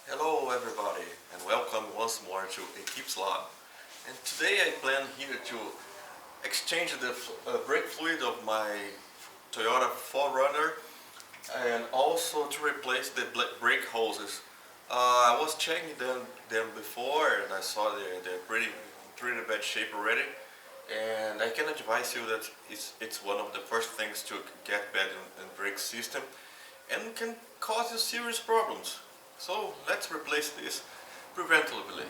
Hello everybody and welcome once more to Equips Lab. And today I plan here to exchange the brake fluid of my Toyota 4runner and also to replace the brake hoses. I was checking them before and I saw they're pretty bad shape already, and I can advise you that it's one of the first things to get bad in brake system and can cause you serious problems. So let's replace this preventively.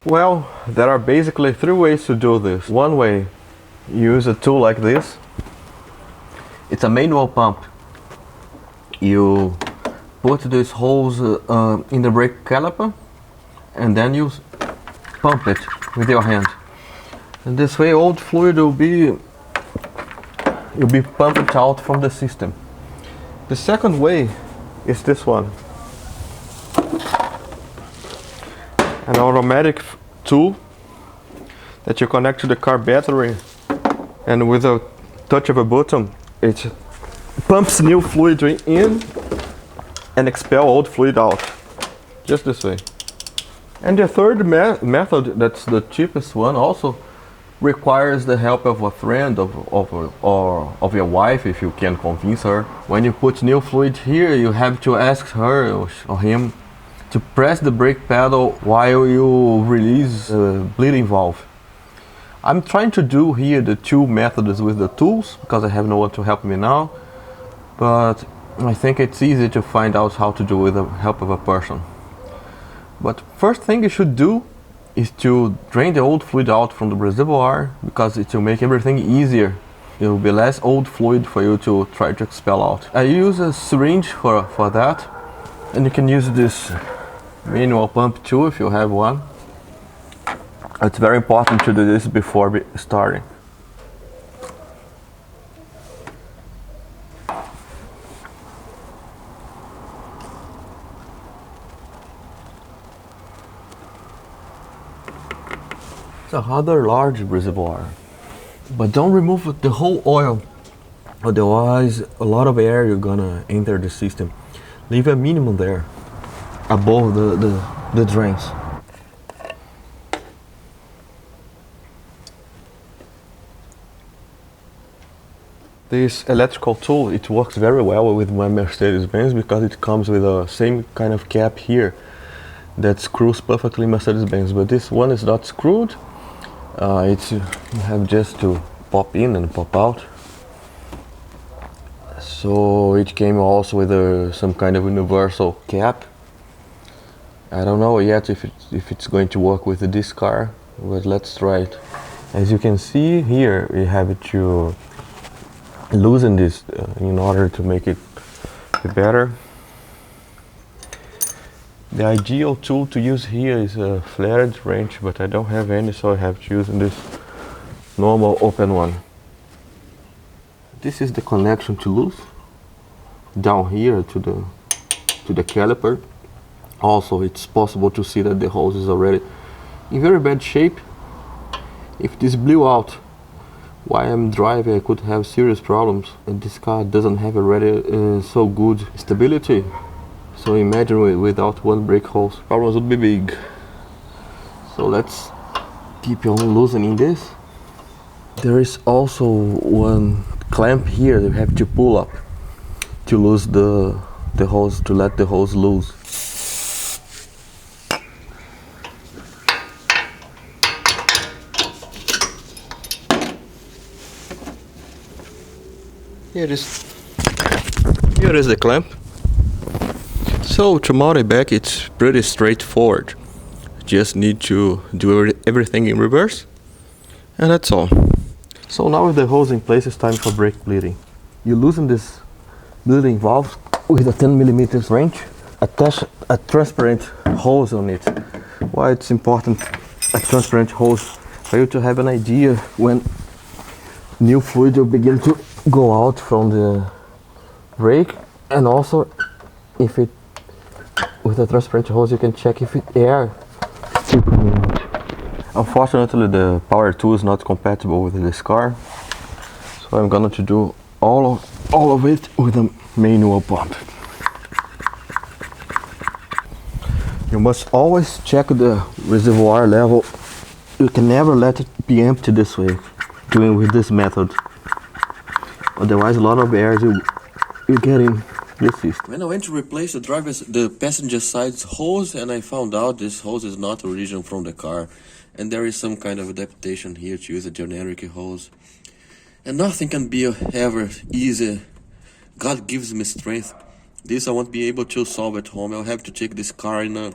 Well, there are basically three ways to do this. One way, you use a tool like this. It's a manual pump. You put these holes in the brake caliper and then you pump it with your hand. And this way old fluid will be pumped out from the system. The second way is this one. An automatic tool that you connect to the car battery, and with a touch of a button it pumps new fluid in and expel old fluid out. Just this way. And the third method, that's the cheapest one, also requires the help of a friend or of your wife if you can convince her. When you put new fluid here, you have to ask her or him to press the brake pedal while you release the bleeding valve. I'm trying to do here the two methods with the tools because I have no one to help me now, but I think it's easy to find out how to do with the help of a person. But first thing you should do is to drain the old fluid out from the reservoir, because it will make everything easier. There will be less old fluid for you to try to expel out. I use a syringe for that, and you can use this manual pump too if you have one. It's very important to do this before starting. It's a rather large reservoir, but don't remove the whole oil, otherwise a lot of air you're gonna enter the system. Leave a minimum there above the drains. This electrical tool, it works very well with my Mercedes-Benz because it comes with the same kind of cap here that screws perfectly Mercedes-Benz, but this one is not screwed. You have just to pop in and pop out. So it came also with some kind of universal cap. I don't know yet if it's going to work with this car, but let's try it. As you can see here, we have to loosen this in order to make it better. The ideal tool to use here is a flared wrench, but I don't have any, so I have to use this normal open one. This is the connection to loose down here to the caliper. Also, it's possible to see that the hose is already in very bad shape. If this blew out while I'm driving, I could have serious problems, and this car doesn't have already so good stability. So imagine without one brake hose, problems would be big. So let's keep on loosening this. There is also one clamp here that you have to pull up to lose the hose, to let the hose loose. Here is the clamp. So to mount it back, it's pretty straightforward. Just need to do everything in reverse, and that's all. So now with the hose in place, it's time for brake bleeding. You loosen this bleeding valve with a 10mm wrench. Attach a transparent hose on it. Why it's important, a transparent hose? For you to have an idea when new fluid will begin to go out from the brake, and also if it, with a transparent hose, you can check if air keep coming out. Unfortunately, the power tool is not compatible with this car, so I'm going to do all of it with a manual pump. You must always check the reservoir level. You can never let it be empty this way, doing with this method. Otherwise, a lot of air you get in the system. When I went to replace the passenger side's hose, and I found out this hose is not original from the car, and there is some kind of adaptation here to use a generic hose. And nothing can be ever easy. God gives me strength. This I won't be able to solve at home. I'll have to take this car in a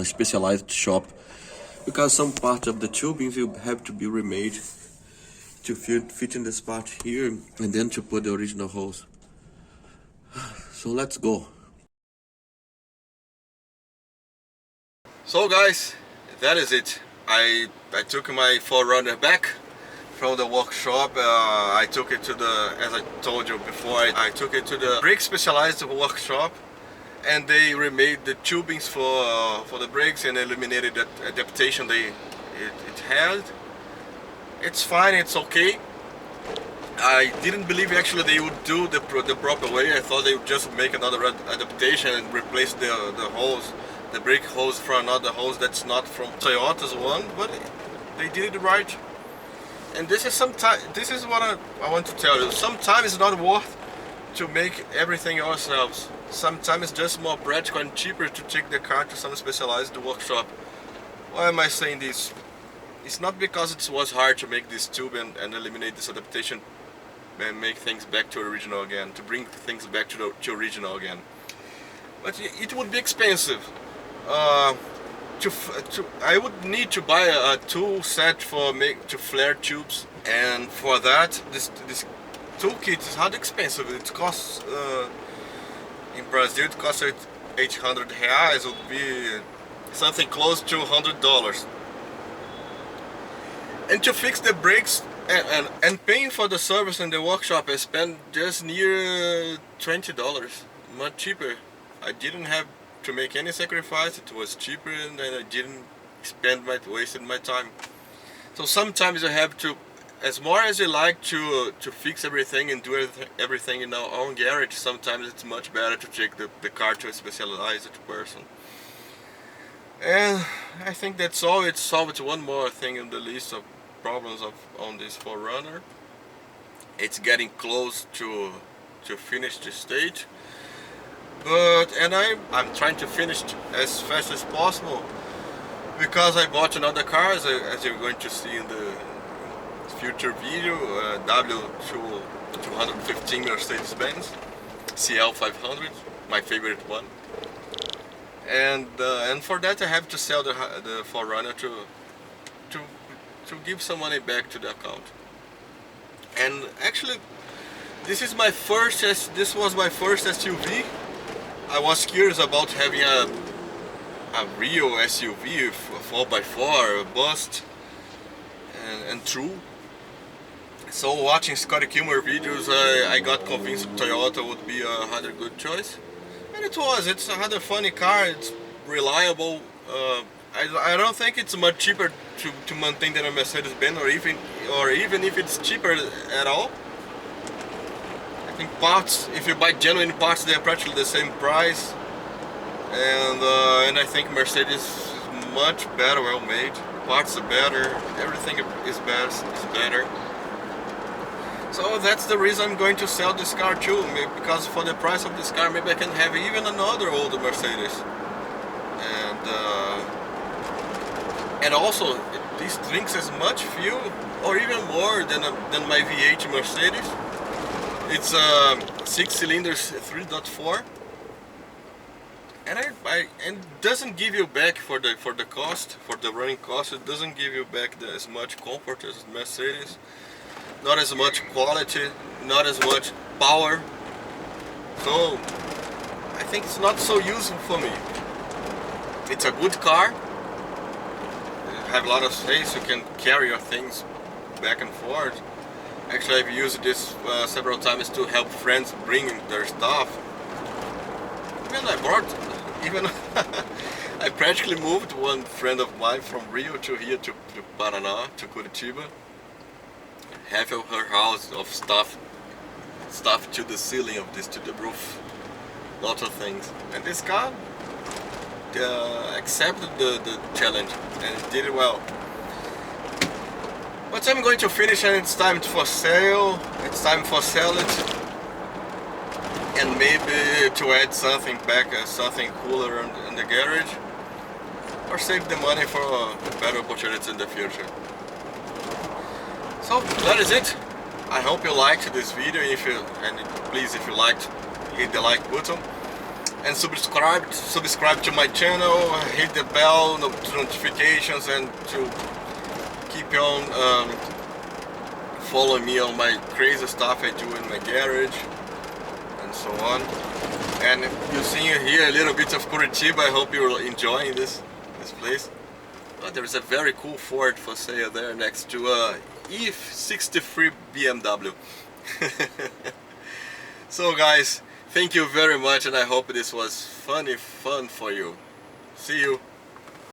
specialized shop, because some part of the tubing will have to be remade to fit in this part here, and then to put the original hose. So let's go. So guys, that is it. I took my 4runner back from the workshop. I took it to the, as I told you before, I took it to the brake specialized workshop, and they remade the tubings for the brakes and eliminated that adaptation it had. It's fine, it's okay. I didn't believe actually they would do the proper way. I thought they would just make another adaptation and replace the hose, the brake hose, for another hose that's not from Toyota's one, but they did it right. And this is what I want to tell you. Sometimes it's not worth to make everything yourselves. Sometimes it's just more practical and cheaper to take the car to some specialized workshop. Why am I saying this? It's not because it was hard to make this tube and eliminate this adaptation and make things back to original again, to bring things back to original again. But it would be expensive. I would need to buy a tool set to flare tubes, and for that this toolkit is hard expensive. It costs in Brazil it costs 800 reais, would be something close to $100. And to fix the brakes and paying for the service in the workshop, I spent just near $20, much cheaper. I didn't have to make any sacrifice. It was cheaper, and then I didn't wasted my time. So sometimes you have to, as more as you like to fix everything and do everything in our own garage, sometimes it's much better to take the car to a specialized person. And I think that's all. It solved one more thing in the list of problems on this 4runner. It's getting close to finish the stage, and I'm trying to finish as fast as possible, because I bought another car, as you're going to see in the future video, W215 Mercedes-Benz CL500, my favorite one. And for that I have to sell the 4runner to give some money back to the account. And actually, this was my first SUV. I was curious about having a real SUV, a 4x4, a bust, and true. So watching Scotty Kilmer videos, I got convinced Toyota would be a rather good choice. And it was. It's a rather funny car. It's reliable. I don't think it's much cheaper to maintain than a Mercedes-Benz, or even if it's cheaper at all. I think parts, if you buy genuine parts, they're practically the same price. And I think Mercedes is much better, well made. Parts are better. Everything is better. So that's the reason I'm going to sell this car too, because for the price of this car maybe I can have even another older Mercedes. And also this drinks as much fuel or even more than my V8 Mercedes. It's 6 cylinders 3.4, and doesn't give you back for the cost, for the running cost. It doesn't give you back as much comfort as Mercedes. Not as much quality, not as much power. So I think it's not so useful for me. It's a good car. You have a lot of space. You can carry your things back and forth. Actually, I've used this several times to help friends bring their stuff. I practically moved one friend of mine from Rio to here to Paraná, to Curitiba. Half of her house of stuff to the ceiling of this, to the roof, lots of things. And this car accepted the challenge and did it well. But I'm going to finish and it's time for sale. It's time for sell it. And maybe to add something back, something cooler in the garage. Or save the money for better opportunities in the future. So that is it. I hope you liked this video. Please, if you liked, hit the like button and subscribe to my channel. Hit the bell notifications and to keep on following me on my crazy stuff I do in my garage and so on. And you see here a little bit of Curitiba. I hope you're enjoying this place. There is a very cool Ford for sale there next to E63 BMW. So guys, thank you very much and I hope this was fun for you. See you.